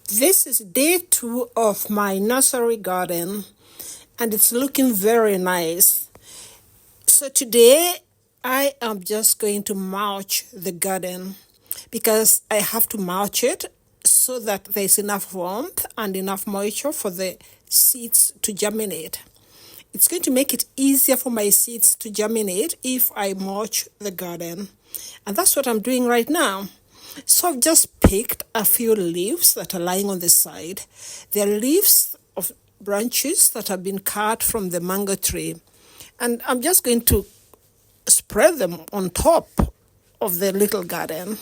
This is day 2 of my nursery garden, and it's looking very nice. So today I am just going to mulch the garden because I have to mulch it so that there's enough warmth and enough moisture for the seeds to germinate. It's going to make it easier for my seeds to germinate if I mulch the garden. And that's what I'm doing right now. So I've just picked a few leaves that are lying on the side. They're leaves of branches that have been cut from the mango tree. And I'm just going to spread them on top of the little garden.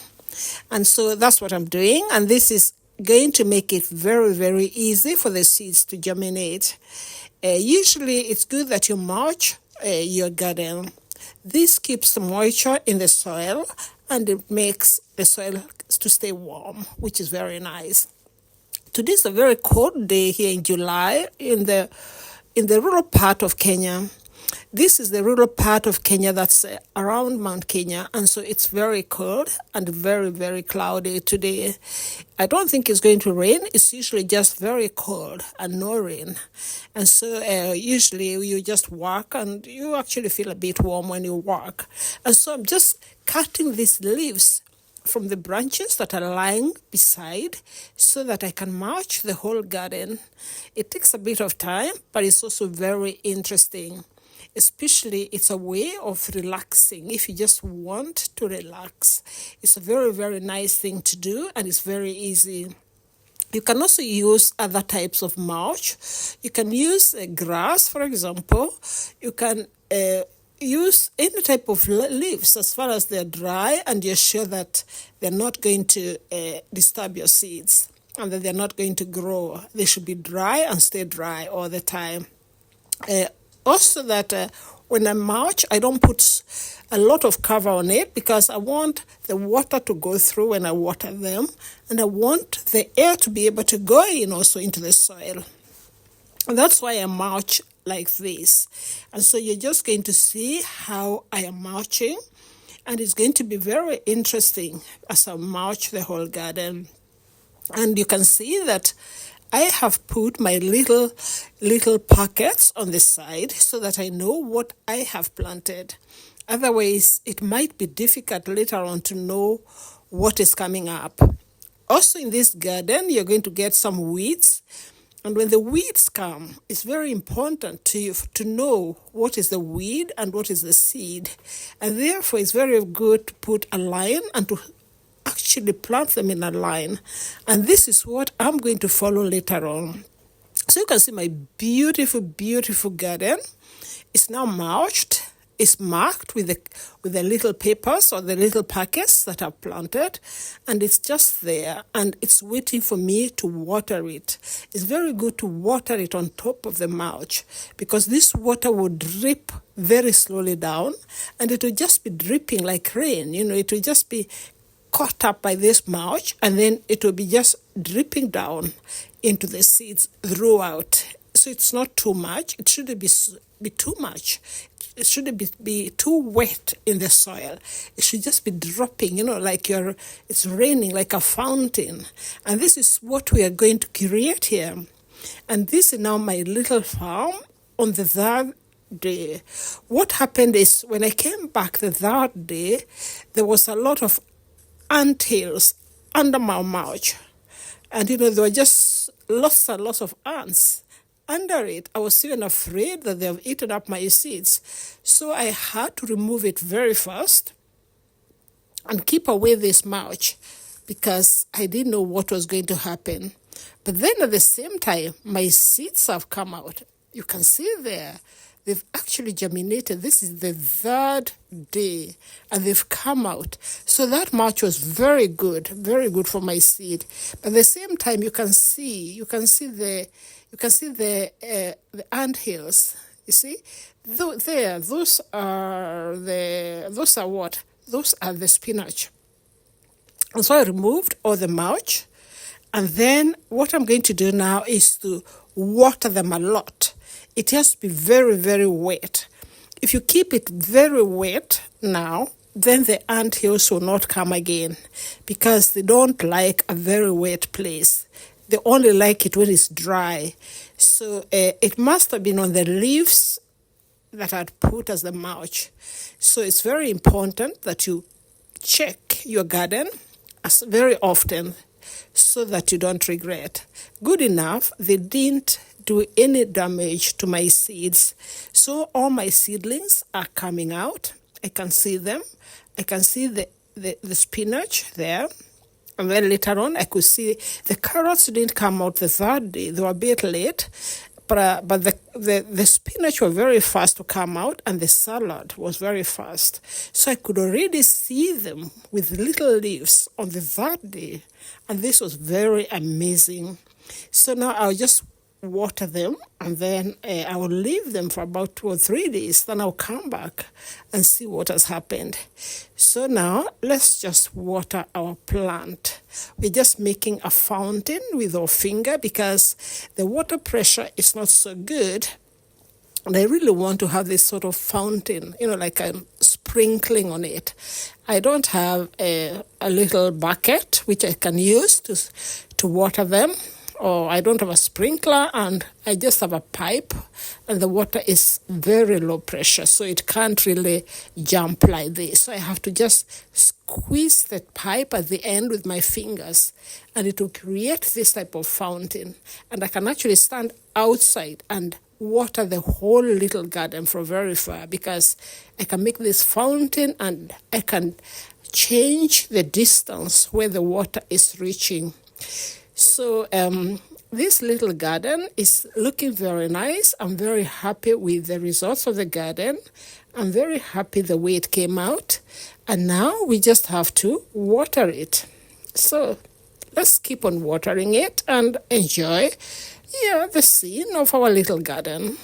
And so that's what I'm doing. And this is going to make it very, very easy for the seeds to germinate. Usually it's good that you mulch your garden. This keeps the moisture in the soil and it makes the soil to stay warm, which is very nice. Today is a very cold day here in July in the rural part of Kenya. This is the rural part of Kenya that's around Mount Kenya, and so it's very cold and very, very cloudy today. I don't think it's going to rain. It's usually just very cold and no rain. And so usually you just walk and you actually feel a bit warm when you walk. And so I'm just cutting these leaves from the branches that are lying beside so that I can mulch the whole garden. It takes a bit of time, but it's also very interesting. Especially, it's a way of relaxing. If you just want to relax, it's a very, very nice thing to do, and it's very easy. You can also use other types of mulch. You can use grass, for example. You can use any type of leaves as far as they're dry and you're sure that they're not going to disturb your seeds and that they're not going to grow. They should be dry and stay dry all the time. Also that when I mulch, I don't put a lot of cover on it because I want the water to go through when I water them, and I want the air to be able to go in also into the soil. And that's why I mulch like this. And so you're just going to see how I am mulching, and it's going to be very interesting as I mulch the whole garden. And you can see that I have put my little pockets on the side so that I know what I have planted. Otherwise, it might be difficult later on to know what is coming up. Also in this garden, you're going to get some weeds. And when the weeds come, it's very important to you to know what is the weed and what is the seed. And therefore, it's very good to put a line and to actually plant them in a line. And this is what I'm going to follow later on. So you can see my beautiful, beautiful garden. It's now mulched. It's marked with the little papers or the little packets that I've planted. And it's just there. And it's waiting for me to water it. It's very good to water it on top of the mulch because this water will drip very slowly down. And it will just be dripping like rain. It will just be caught up by this mulch, and then it will be just dripping down into the seeds throughout. So it's not too much. It shouldn't be too much. It shouldn't be too wet in the soil. It should just be dropping, like it's raining like a fountain. And this is what we are going to create here. And this is now my little farm on the third day. What happened is when I came back the third day, there was a lot of anthills under my mulch, and there were just lots and lots of ants under it. I was even afraid that they have eaten up my seeds, so I had to remove it very fast and keep away this mulch because I didn't know what was going to happen. But then at the same time, my seeds have come out. You can see there. They've actually germinated. This is the third day, and they've come out. So that mulch was very good for my seed. But at the same time, you can see the ant hills. You see, those are what? Those are the spinach. And so I removed all the mulch, and then what I'm going to do now is to water them a lot. It has to be very, very wet. If you keep it very wet now, then the anthills will not come again because they don't like a very wet place. They only like it when it's dry. So it must have been on the leaves that I'd put as the mulch. So it's very important that you check your garden as very often so that you don't regret. Good enough, they didn't do any damage to my seeds. So all my seedlings are coming out. I can see them. I can see the spinach there. And then later on, I could see the carrots didn't come out the third day. They were a bit late. But the spinach were very fast to come out, and the salad was very fast. So I could already see them with little leaves on the third day. And this was very amazing. So now I'll just water them, and then I will leave them for about 2 or 3 days. Then I'll come back and see what has happened. So now let's just water our plant. We're just making a fountain with our finger because the water pressure is not so good. And I really want to have this sort of fountain, like a sprinkling on it. I don't have a little bucket which I can use to water them, or I don't have a sprinkler, and I just have a pipe, and the water is very low pressure, so it can't really jump like this. So I have to just squeeze the pipe at the end with my fingers, and it will create this type of fountain. And I can actually stand outside and water the whole little garden from very far, because I can make this fountain and I can change the distance where the water is reaching. So this little garden is looking very nice. I'm very happy with the results of the garden. I'm very happy the way it came out. And now we just have to water it. So let's keep on watering it and enjoy the scene of our little garden.